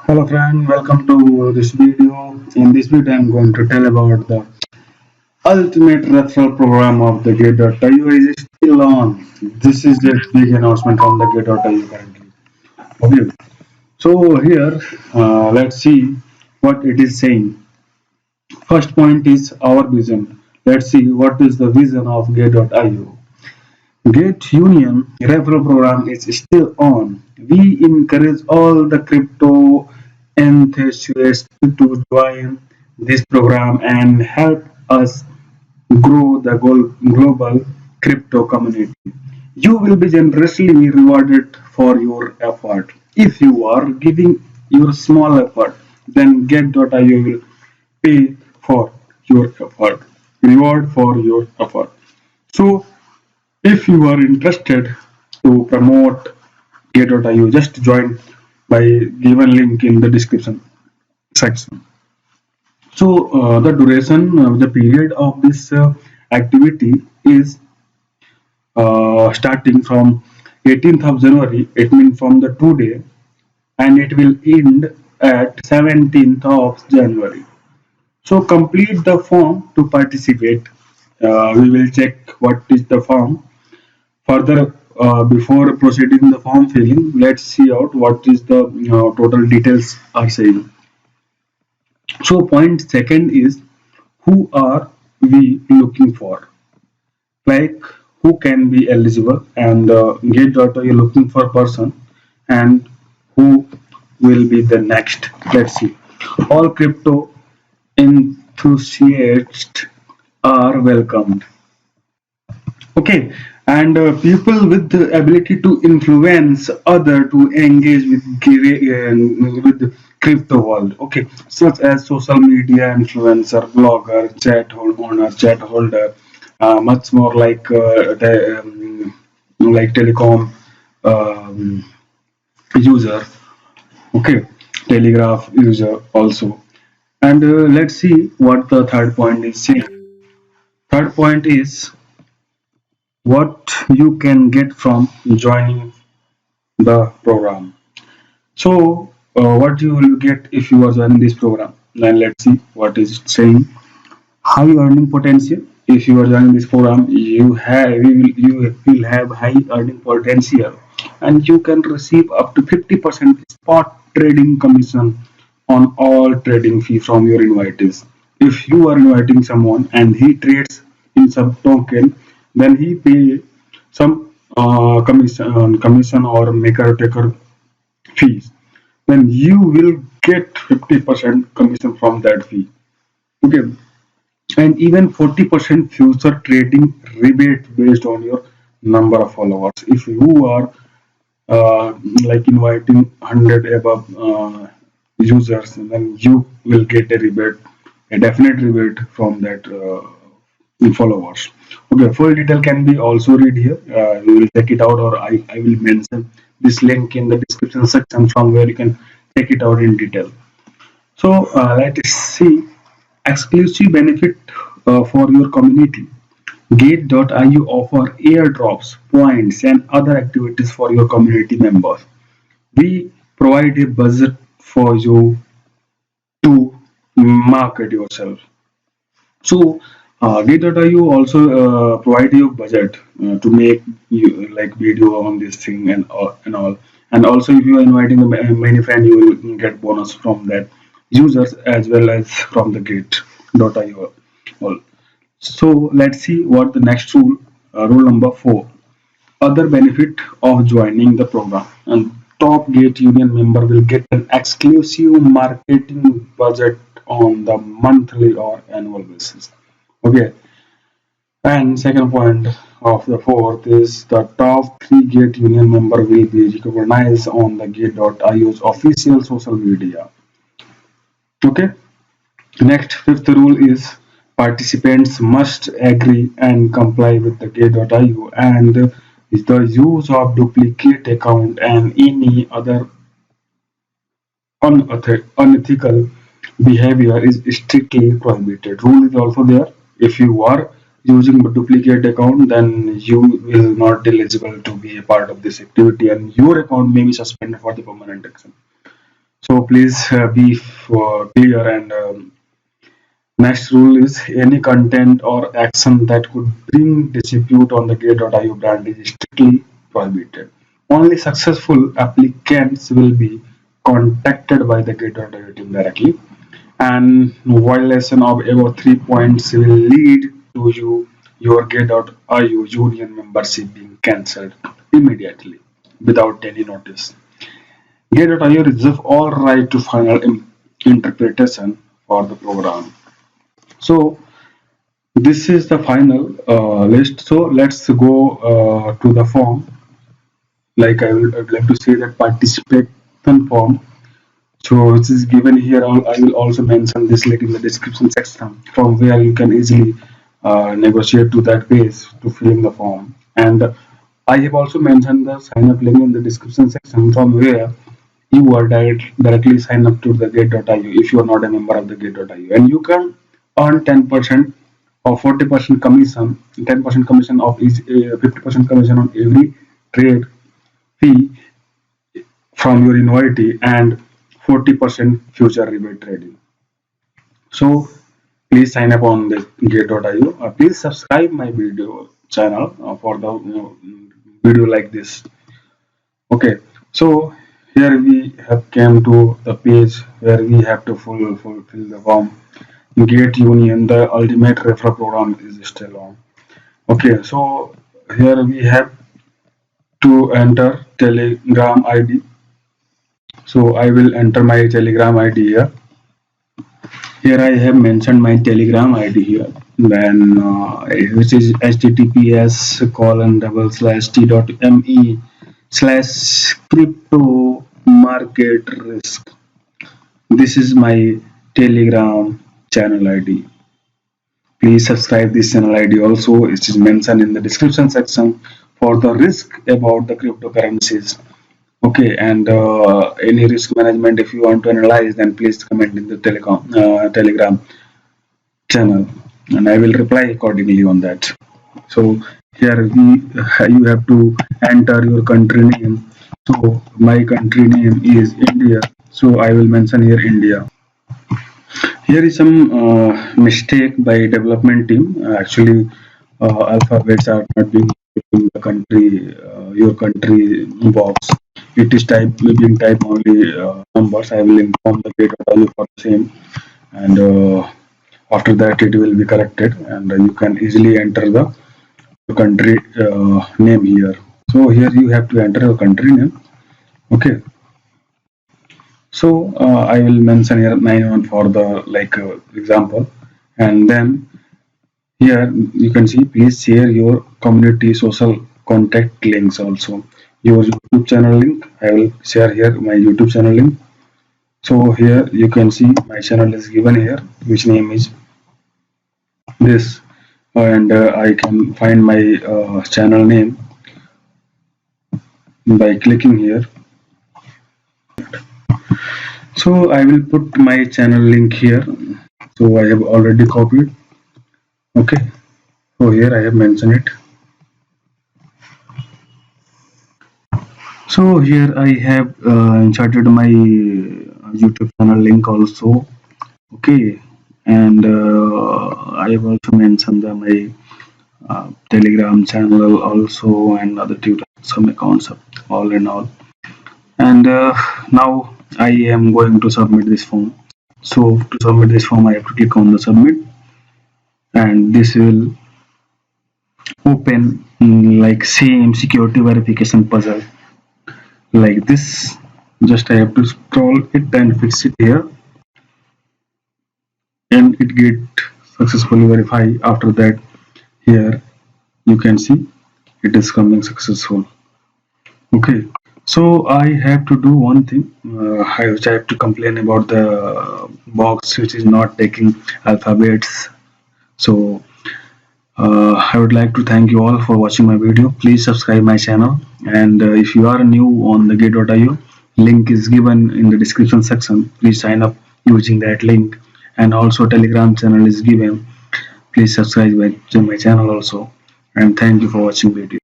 Hello friend, welcome to this video. In this video, I'm going to tell about the ultimate referral program of the Gate.io is still on. This is the big announcement from the Gate.io currently. Okay, so here let's see what it is saying. First point is our vision. Let's see what is the vision of Gate.io. Gate Union referral program is still on. We encourage all the crypto enthusiasts to join this program and help us grow the global crypto community. You will be generously rewarded for your effort. If you are giving your small effort, then Get.io will pay for your effort, reward for your effort. So if you are interested to promote Gate.io, just join by given link in the description section. So the duration, the period of this activity is starting from 18th of January. It means from the today, and it will end at 17th of January. So complete the form to participate. We will check what is the form. Further, before proceeding the form filling, let's see out what is the total details are saying. So point second is who are we looking for? Like who can be eligible and get data you're looking for person and who will be the next. Let's see. All crypto enthusiasts are welcomed. Okay, and people with the ability to influence other to engage with the crypto world. Okay, such as social media influencer, blogger, owner, chat holder, much more like like telecom um, user. Okay, telegraph user also. And let's see what the third point is saying. Third point is what you can get from joining the program. So, what you will get if you are joining this program? Then let's see what is it saying. High earning potential. If you are joining this program, you will have high earning potential, and you can receive up to 50% spot trading commission on all trading fee from your invitees. If you are inviting someone and he trades in some token, then he pay some commission or maker taker fees. Then you will get 50% commission from that fee. Okay, and even 40% future trading rebate based on your number of followers. If you are like inviting 100 above users, then you will get a rebate, a definite rebate from that followers. Okay, full detail can be also read here. You will check it out, or I will mention this link in the description section from where you can check it out in detail. So let's see exclusive benefit for your community. Gate.io offer airdrops, points, and other activities for your community members. We provide a budget for you to market yourself. So, Gate.io also provide you budget to make you like video on this thing and all. And also, if you are inviting many friends, you will get bonus from that users as well as from the Gate.io. All. So let's see what the next rule, rule number 4. Other benefit of joining the program. And top Gate Union member will get an exclusive marketing budget on the monthly or annual basis. Okay. And second point of the fourth is the top 3 Gate Union member will be recognized on the Gate.io's official social media. Okay. Next, fifth rule is participants must agree and comply with the Gate.io and the use of duplicate account and any other unethical behavior is strictly prohibited. Rule is also there. If you are using a duplicate account, then you will not eligible to be a part of this activity, and your account may be suspended for the permanent action. So please be clear. And next rule is any content or action that could bring dispute on the Gate.io brand is strictly prohibited. Only successful applicants will be contacted by the Gate.io team directly, and violation of above 3 points will lead to your Gate.io union membership being cancelled immediately without any notice. Gate.io reserve all right to final interpretation for the program. So this is the final list. So let's go to the form. Like I'd like to say that participation form. So which is given here. I will also mention this link in the description section from where you can easily negotiate to that page to fill in the form. And I have also mentioned the sign up link in the description section from where you are directly sign up to the Gate.io if you are not a member of the Gate.io, and you can earn 10% or 40% commission, 10% commission of each, 50% commission on every trade fee from your inventory, and 40% future rebate trading. So please sign up on the Gate.io. Please subscribe my video channel for the video like this. Okay, so here we have came to the page where we have to fulfill the form. Gate Union, the ultimate referral program is still on. Okay, so here we have to enter Telegram ID. So I will enter my Telegram ID here. Here I have mentioned my Telegram ID here. Then which is https://t.me/crypto market risk. This is my Telegram channel ID. Please subscribe this channel ID also. It is mentioned in the description section for the risk about the cryptocurrencies. Okay, and any risk management if you want to analyze, then please comment in the Telegram channel, and I will reply accordingly on that. So here you have to enter your country name. So my country name is India. So I will mention here India. Here is some mistake by development team. Actually, alphabets are not being in the country, your country box. It is being type only numbers. I will inform the data value for the same, and after that it will be corrected, and you can easily enter the country name here. So here you have to enter your country name. Okay. So I will mention here 91 for the example, and then here you can see please share your community social contact links also. Your YouTube channel link, I will share here my YouTube channel link. So here you can see my channel is given here, which name is this, and I can find my channel name by clicking here. So I will put my channel link here. So I have already copied. Okay, so here I have mentioned it. So here I have inserted my YouTube channel link also. Okay, and I have also mentioned my Telegram channel also, and other Twitter some accounts all in all. And now I am going to submit this form. So to submit this form, I have to click on the submit, and this will open like same security verification puzzle like this. Just I have to scroll it and fix it here, and it get successfully verified. After that, here you can see it is coming successful. Okay, so I have to do one thing. I have to complain about the box which is not taking alphabets. So I would like to thank you all for watching my video. Please subscribe my channel, and if you are new on the Gate.io, link is given in the description section. Please sign up using that link, and also Telegram channel is given. Please subscribe to my channel also, and thank you for watching video.